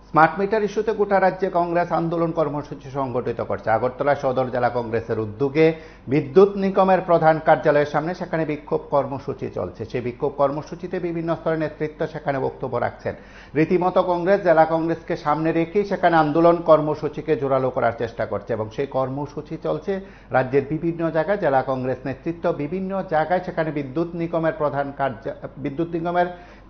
Smart meter ইস্যুতে গোটা রাজ্যে কংগ্রেস আন্দোলন কর্মসূচি সংগঠিত করছে। আগরতলা সদর জেলা কংগ্রেসের উদ্যোগে বিদ্যুৎ নিগমের প্রধান কার্যালয়ের সামনে সেখানে বিক্ষোভ কর্মসূচি চলছে। সেই বিক্ষোভ কর্মসূচিতে বিভিন্ন স্তরের নেতৃত্ব সেখানে বক্তব্য রাখছেন। রীতিমতো কংগ্রেস জেলা কংগ্রেসকে সামনে রেখেই সেখানে আন্দোলন কর্মসূচিকে জোরালো করার চেষ্টা করছে এবং সেই কর্মসূচি চলছে রাজ্যের বিভিন্ন জায়গায়। জেলা কংগ্রেস নেতৃত্ব বিভিন্ন জায়গায় সেখানে বিদ্যুৎ নিগমের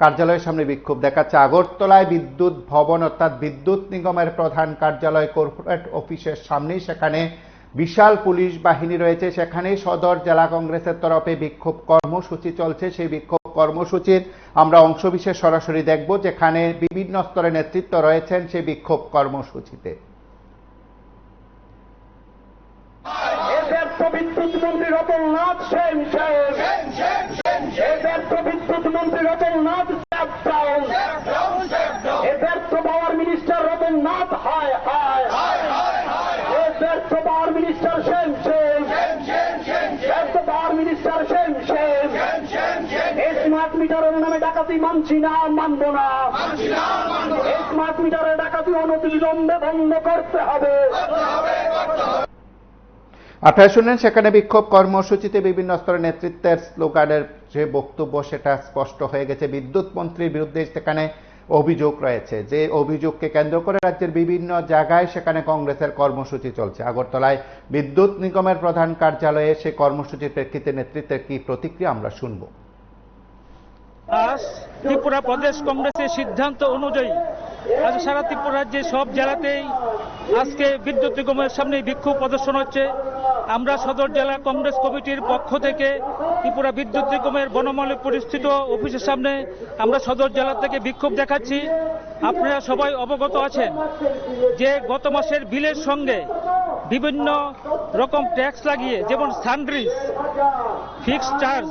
কার্যালয়ের সামনে বিক্ষোভ দেখাচ্ছে। আগরতলায় বিদ্যুৎ ভবন অর্থাৎ বিদ্যুৎ নিগমের প্রধান কার্যালয় কর্পোরেট অফিসের সামনেই সেখানে বিশাল পুলিশ বাহিনী রয়েছে। সেখানে সদর জেলা কংগ্রেসের তরফে বিক্ষোভ কর্মসূচি চলছে। সেই বিক্ষোভ কর্মসূচির আমরা অংশবিশেষ সরাসরি দেখব, যেখানে বিভিন্ন স্তরে নেতৃত্ব রয়েছেন সেই বিক্ষোভ কর্মসূচিতে। বিদ্যুৎ মন্ত্রী রতননাথ সেন বিদ্যুৎ মন্ত্রী রতননাথ পাওয়ার মিনিস্টার রতননাথ হায় হায় পাওয়ার মিনিস্টার সেন পাওয়ার মিনিস্টার সেন স্মার্ট মিটারের নামে ডাকাতি মানছি না, মানব না। স্মার্ট মিটারের ডাকাতি অনতিবিলম্বে বন্ধ করতে হবে। আপনারা শুনলেন সেখানে বিক্ষোভ কর্মসূচিতে বিভিন্ন স্তরের নেতৃত্বের স্লোগানের যে বক্তব্য সেটা স্পষ্ট হয়ে গেছে। বিদ্যুৎ মন্ত্রীর বিরুদ্ধে সেখানে অভিযোগ রয়েছে, যে অভিযোগকে কেন্দ্র করে রাজ্যের বিভিন্ন জায়গায় সেখানে কংগ্রেসের কর্মসূচি চলছে। আগরতলায় বিদ্যুৎ নিগমের প্রধান কার্যালয়ে সেই কর্মসূচির প্রেক্ষিতে নেতৃত্বের কি প্রতিক্রিয়া আমরা শুনব। আজ ত্রিপুরা প্রদেশ কংগ্রেসের সিদ্ধান্ত অনুযায়ী আজ সারা ত্রিপুরা রাজ্যে সব জেলাতেই আজকে বিদ্যুৎ নিগমের সামনে বিক্ষোভ প্রদর্শন হচ্ছে। আমরা সদর জেলা কংগ্রেস কমিটির পক্ষ থেকে ত্রিপুরা বিদ্যুৎ নিগমের বনমালী পরিস্থিত অফিসের সামনে আমরা সদর জেলা থেকে বিক্ষোভ দেখাচ্ছি। আপনারা সবাই অবগত আছেন যে গত মাসের বিলের সঙ্গে বিভিন্ন রকম ট্যাক্স লাগিয়ে, যেমন সানড্রিস, ফিক্সড চার্জ,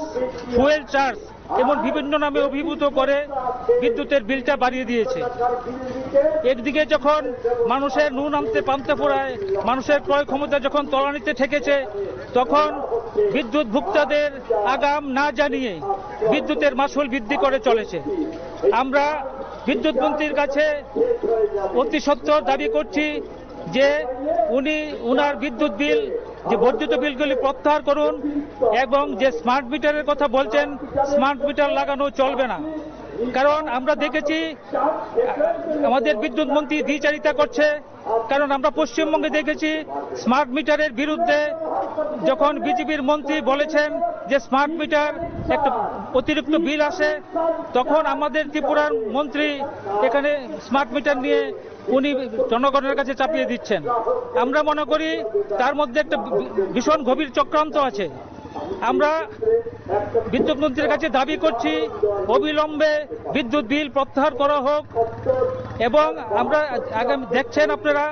ফুয়েল চার্জ এমন বিভিন্ন নামে অভিভূত করে বিদ্যুতের বিলটা বাড়িয়ে দিয়েছে। একদিকে যখন মানুষের নুন আনতে পান্তা ফোড়ায়, মানুষের ক্রয় ক্ষমতা যখন তলানিতে ঠেকেছে, তখন বিদ্যুৎ ভোক্তাদের আগাম না জানিয়ে বিদ্যুতের মাসুল বৃদ্ধি করে চলেছে। আমরা বিদ্যুৎ মন্ত্রীর কাছে অতি সত্বর দাবি করছি যে উনি উনার বিদ্যুৎ বিল, যে বর্ধিত বিলগুলি প্রত্যাহার করুন এবং যে স্মার্ট মিটারের কথা বলছেন, স্মার্ট মিটার লাগানো চলবে না। কারণ আমরা দেখেছি আমাদের বিদ্যুৎ মন্ত্রী দ্বিচারিতা করছে। কারণ আমরা পশ্চিমবঙ্গে দেখেছি স্মার্ট মিটারের বিরুদ্ধে যখন বিজেপির মন্ত্রী বলেছেন যে স্মার্ট মিটার একটা অতিরিক্ত বিল আসে, তখন আমাদের ত্রিপুরার মন্ত্রী এখানে স্মার্ট মিটার নিয়ে উনি জনগণের কাছে চাপিয়ে দিচ্ছেন। আমরা মনে করি তার মধ্যে একটা ভীষণ গভীর চক্রান্ত আছে। আমরা বিদ্যুৎ মন্ত্রীর কাছে দাবি করছি অবিলম্বে বিদ্যুৎ বিল প্রত্যাহার করা হোক এবং আমরা আগামী দেখছেন আপনারা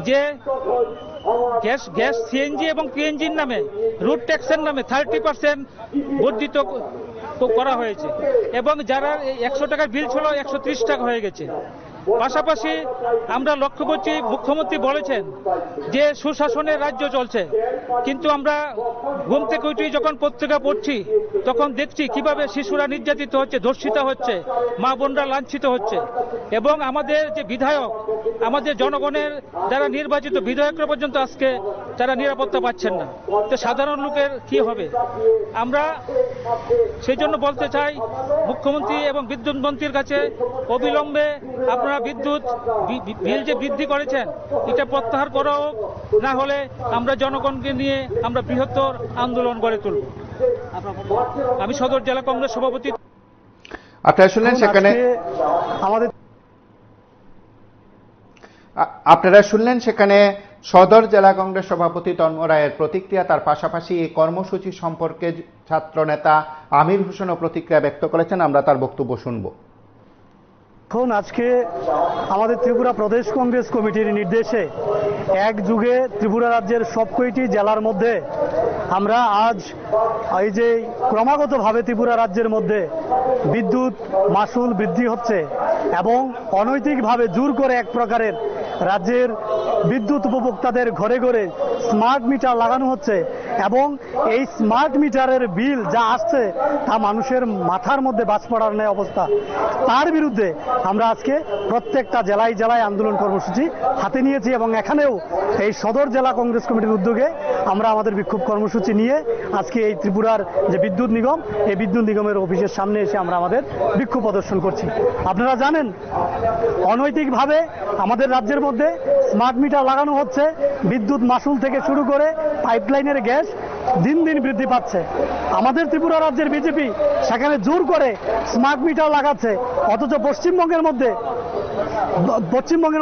যে গ্যাস সিএনজি এবং পিএনজির নামে রুট ট্যাক্সের নামে 30% বর্ধিত করা হয়েছে এবং যারা 100 টাকার বিল ছিল 130 টাকা হয়ে গেছে। পাশাপাশি আমরা লক্ষ্য করছি মুখ্যমন্ত্রী বলেছেন যে সুশাসনের রাজ্য চলছে, কিন্তু আমরা ঘুম থেকে উঠেই যখন পত্রিকা পড়ছি তখন দেখছি কিভাবে শিশুরা নির্যাতিত হচ্ছে, ধর্ষিত হচ্ছে, মা বোনরা লাঞ্ছিত হচ্ছে এবং আমাদের যে বিধায়ক, আমাদের জনগণের যারা নির্বাচিত বিধায়করা পর্যন্ত আজকে তারা নিরাপত্তা পাচ্ছেন না। তো সাধারণ লোকের কি হবে? আমরা সেই জন্য বলতে চাই মুখ্যমন্ত্রী এবং বিদ্যুৎ মন্ত্রীর কাছে অবিলম্বে আপনারা বিদ্যুৎ বিল যে বৃদ্ধি করেছেন এটা প্রত্যাহার করা হোক, না হলে আমরা জনগণকে নিয়ে আমরা বৃহত্তর আন্দোলন গড়ে তুলব। আমি সদর জেলা কংগ্রেস সভাপতি। আপনারা শুনলেন সেখানে সদর জেলা কংগ্রেস সভাপতি তন্ময় রায়ের প্রতিক্রিয়া। তার পাশাপাশি এই কর্মসূচি সম্পর্কে ছাত্র নেতা আমির হোসেনও প্রতিক্রিয়া ব্যক্ত করেছেন। আমরা তার বক্তব্য শুনব। এখন আজকে আমাদের ত্রিপুরা প্রদেশ কংগ্রেস কমিটির নির্দেশে এক যুগে ত্রিপুরা রাজ্যের সবকটি জেলার মধ্যে আমরা আজ এই যে ক্রমাগতভাবে ত্রিপুরা রাজ্যের মধ্যে বিদ্যুৎ মাসুল বৃদ্ধি হচ্ছে এবং অনৈতিকভাবে জোর করে এক প্রকারের রাজ্যের বিদ্যুৎ উপভোক্তাদের ঘরে ঘরে স্মার্ট মিটার লাগানো হচ্ছে, এবং এই স্মার্ট মিটারের বিল যা আসছে তা মানুষের মাথার মধ্যে বাজ পড়ার ন্যায় অবস্থা। তার বিরুদ্ধে আমরা আজকে প্রত্যেকটা জেলায় জেলায় আন্দোলন কর্মসূচি হাতে নিয়েছি এবং এখানেও এই সদর জেলা কংগ্রেস কমিটির উদ্যোগে আমরা আমাদের বিক্ষোভ কর্মসূচি নিয়ে আজকে এই ত্রিপুরার যে বিদ্যুৎ নিগম, এই বিদ্যুৎ নিগমের অফিসের সামনে এসে আমরা আমাদের বিক্ষোভ প্রদর্শন করছি। আপনারা জানেন অনৈতিকভাবে আমাদের রাজ্যের মধ্যে স্মার্ট মিটার লাগানো হচ্ছে, বিদ্যুৎ মাসুল থেকে শুরু করে পাইপলাইনের গ্যাস দিন দিন বৃদ্ধি পাচ্ছে। আমাদের ত্রিপুরা রাজ্যের বিজেপি সেখানে জোর করে স্মার্ট মিটার লাগাচ্ছে, অথচ পশ্চিমবঙ্গের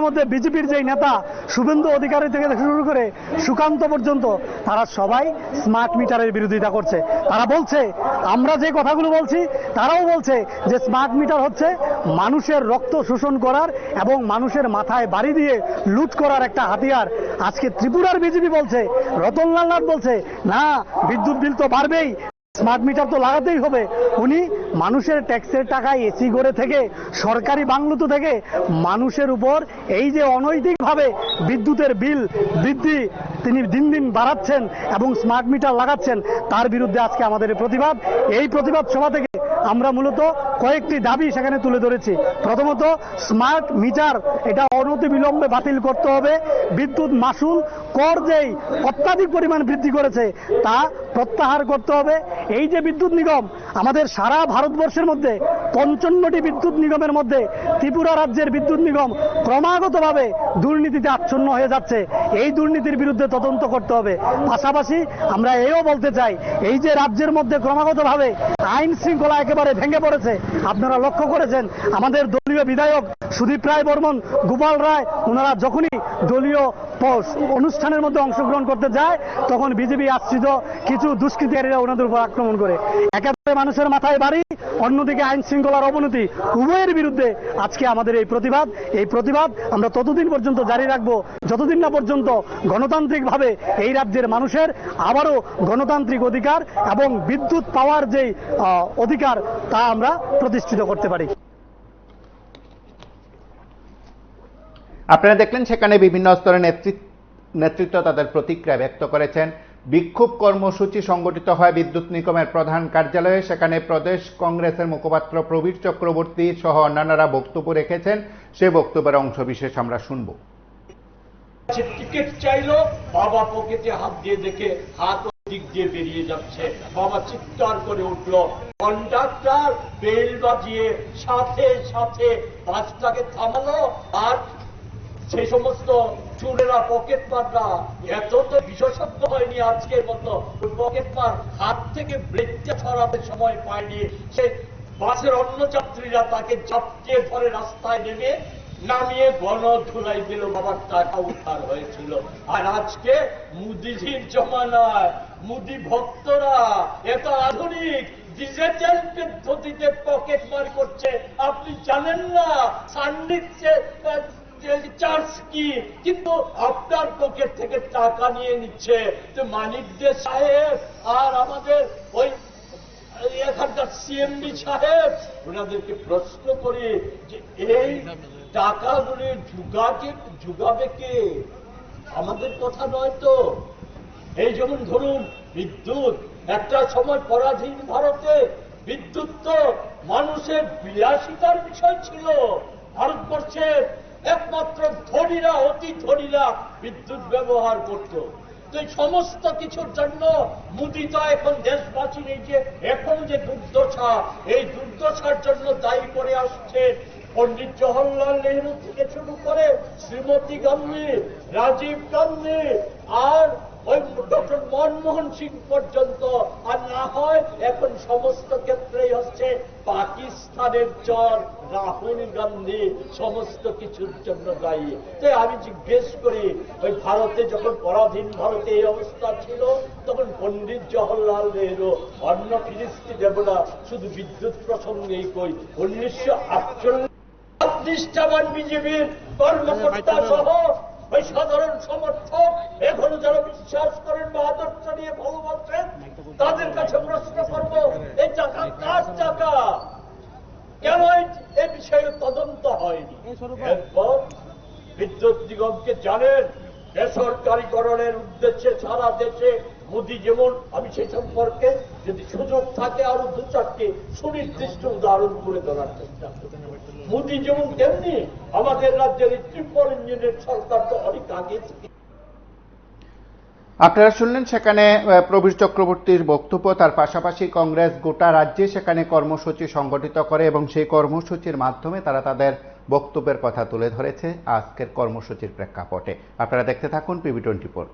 মধ্যে বিজেপির যেই নেতা শুভেন্দু অধিকারী থেকে শুরু করে সুকান্ত পর্যন্ত তারা সবাই স্মার্ট মিটারের বিরোধিতা করছে। তারা বলছে, আমরা যে কথাগুলো বলছি তারাও বলছে যে স্মার্ট মিটার হচ্ছে মানুষের রক্ত শোষণ করার এবং মানুষের মাথায় বাড়ি দিয়ে লুট করার একটা হাতিয়ার। আজকে ত্রিপুরার বিজেপি বলছে, রতনলাল নাথ বলছে, না বিদ্যুৎ বিল তো বাড়বেই, স্মার্ট মিটার তো লাগাতেই হবে। উনি মানুষের ট্যাক্সের টাকায় এসি করে থেকে সরকারি বাংলোতে থেকে মানুষের উপর এই যে অনৈতিকভাবে বিদ্যুতের বিল বৃদ্ধি তিনি দিন দিন বাড়াচ্ছেন এবং স্মার্ট মিটার লাগাচ্ছেন, তার বিরুদ্ধে আজকে আমাদের প্রতিবাদ। এই প্রতিবাদ সভা থেকে আমরা মূলত কয়েকটি দাবি সেখানে তুলে ধরেছি। প্রথমত, স্মার্ট মিটার এটা অনতিবিলম্বে বাতিল করতে হবে। বিদ্যুৎ মাসুল কর যেই অত্যাধিক পরিমাণ বৃদ্ধি করেছে তা প্রত্যাহার করতে হবে। এই যে বিদ্যুৎ নিগম, আমাদের সারা ভারতবর্ষের মধ্যে 55টি বিদ্যুৎ নিগমের মধ্যে ত্রিপুরা রাজ্যের বিদ্যুৎ নিগম ক্রমাগতভাবে দুর্নীতিতে আচ্ছন্ন হয়ে যাচ্ছে। এই দুর্নীতির বিরুদ্ধে তদন্ত করতে হবে। পাশাপাশি আমরা এও বলতে চাই, এই যে রাজ্যের মধ্যে ক্রমাগতভাবে আইন শৃঙ্খলা একেবারে ভেঙে পড়েছে, আপনারা লক্ষ্য করেছেন আমাদের দলীয় বিধায়ক সুদীপ রায় বর্মন, গোপাল রায়, ওনারা যখনই দলীয় অনুষ্ঠানের মধ্যে অংশগ্রহণ করতে যায় তখন বিজেপি আশ্রিত কিছু দুষ্কৃতিকারীরা ওনাদের উপর আক্রমণ করে। একেবারে মানুষের মাথায় বাড়ি, অন্যদিকে আইন শৃঙ্খলার অবনতি। উভয়ের বিরুদ্ধে আজকে আমাদের এই প্রতিবাদ আমরা ততদিন পর্যন্ত জারি রাখবো যতদিন না পর্যন্ত গণতান্ত্রিকভাবে এই রাজ্যের মানুষের আবারও গণতান্ত্রিক অধিকার এবং বিদ্যুৎ পাওয়ার যেই অধিকার তা আমরা প্রতিষ্ঠিত করতে পারি। আপনারা দেখলেন সেখানে বিভিন্ন স্তরের নেতৃত্ব তাদের প্রতিক্রিয়া ব্যক্ত করেছেন। বিক্ষোভ কর্মসূচি সংগঠিত হয় বিদ্যুৎ নিগমের প্রধান কার্যালয়ে। সেখানে প্রদেশ কংগ্রেসের মুখপাত্র প্রবীর চক্রবর্তী সহ অন্যান্যরা বক্তব্য রেখেছেন। সে বক্তব্যের অংশবিশেষ আমরা শুনব। টিকিট চাইলো, বাবা পকেটে হাত দিয়ে দেখে হাত দিক দিয়ে বেরিয়ে যাচ্ছে। বাবা চিৎকার করে উঠলো, কন্ডাক্টর বেল বাজিয়ে সাথে সাথে বাসটাকে থামালো। আর সেই সমস্ত চুরেরা, পকেট মাররা এত তো বিশেষজ্ঞ হয়নি আজকের মতো। পকেট মার হাত থেকে ব্রেকটা ছড়াতে সময় পায়নি। সে বাসের অন্য যাত্রীরা তাকে ঝাপটিয়ে ধরে রাস্তায় নেমে নামিয়ে গণধুলাই দিল। বাবার টাকা উদ্ধার হয়েছিল। আর আজকে মুদিজির জমানায় মুদি ভক্তরা এত আধুনিক ডিজিটাল পদ্ধতিতে পকেট মার করছে, আপনি জানেন না সান্ডিচ্ছে চার্জ কি, কিন্তু আপনার পকেট থেকে টাকা নিয়ে নিচ্ছে। তো মানিকদের সাহেব আর আমাদের ওই এখানকার সিএমডি সাহেব, ওনাদেরকে প্রশ্ন করি যে এই টাকাগুলি জুগাবে কে? আমাদের কথা নয় তো। এই যেমন ধরুন বিদ্যুৎ, একটা সময় পরাধীন ভারতে বিদ্যুৎ তো মানুষের বিলাসিতার বিষয় ছিল। ভারতবর্ষের একমাত্র ধনীরা, অতি ধনীরা বিদ্যুৎ ব্যবহার করত। তো এই সমস্ত কিছুর জন্য মুদিতা এখন দেশবাসীর এই যে এখন যে দুর্দশা, এই দুর্দশার জন্য দায়ী করে আসছে পণ্ডিত জওহরলাল নেহরু থেকে শুরু করে শ্রীমতী গান্ধী, রাজীব গান্ধী আর ওই ডক্টর মনমোহন সিং পর্যন্ত। আর না হয় এখন সমস্ত ক্ষেত্রেই হচ্ছে পাকিস্তানের চর রাহুল গান্ধী সমস্ত কিছুর জন্য দায়ী। তাই আমি জিজ্ঞেস করি, ওই ভারতে যখন পরাধীন ভারতে এই অবস্থা ছিল তখন পণ্ডিত জওহরলাল নেহরু অন্য ফিরিস্তি দেব না, শুধু বিদ্যুৎ প্রসঙ্গেই কই 1948 নিষ্ঠাবান বিজেপির কর্মকর্তা সহ ওই সাধারণ সমর্থক এখনো যারা বিশ্বাস করেন বা আদর্শ নিয়ে ভালোবাসেন তাদের কাছে প্রশ্ন করব, এই টাকা কার টাকা? কেন এই বিষয়ে তদন্ত হয়নি? এরপর বিদ্যুৎ নিগমকে জানেন বেসরকারীকরণের উদ্দেশ্যে সারা দেশে মোদি যেমন, আমি সেই সম্পর্কে যদি সুযোগ থাকে আরো দু চারটি সুনির্দিষ্ট উদাহরণ করে ধরার চেষ্টা করি। মোদি যেমন তেমনি আমাদের রাজ্যের ট্রিপল ইঞ্জিনের সরকার তো অনেক আগে থেকে। আপনারা শুনলেন সেখানে প্রবীর চক্রবর্তীর বক্তব্য। তার পাশাপাশি কংগ্রেস গোটা রাজ্যে সেখানে কর্মসূচি সংগঠিত করে এবং সেই কর্মসূচির মাধ্যমে তারা তাদের বক্তব্যের কথা তুলে ধরেছে আজকের কর্মসূচির প্রেক্ষাপটে। আপনারা দেখতে থাকুন PB24।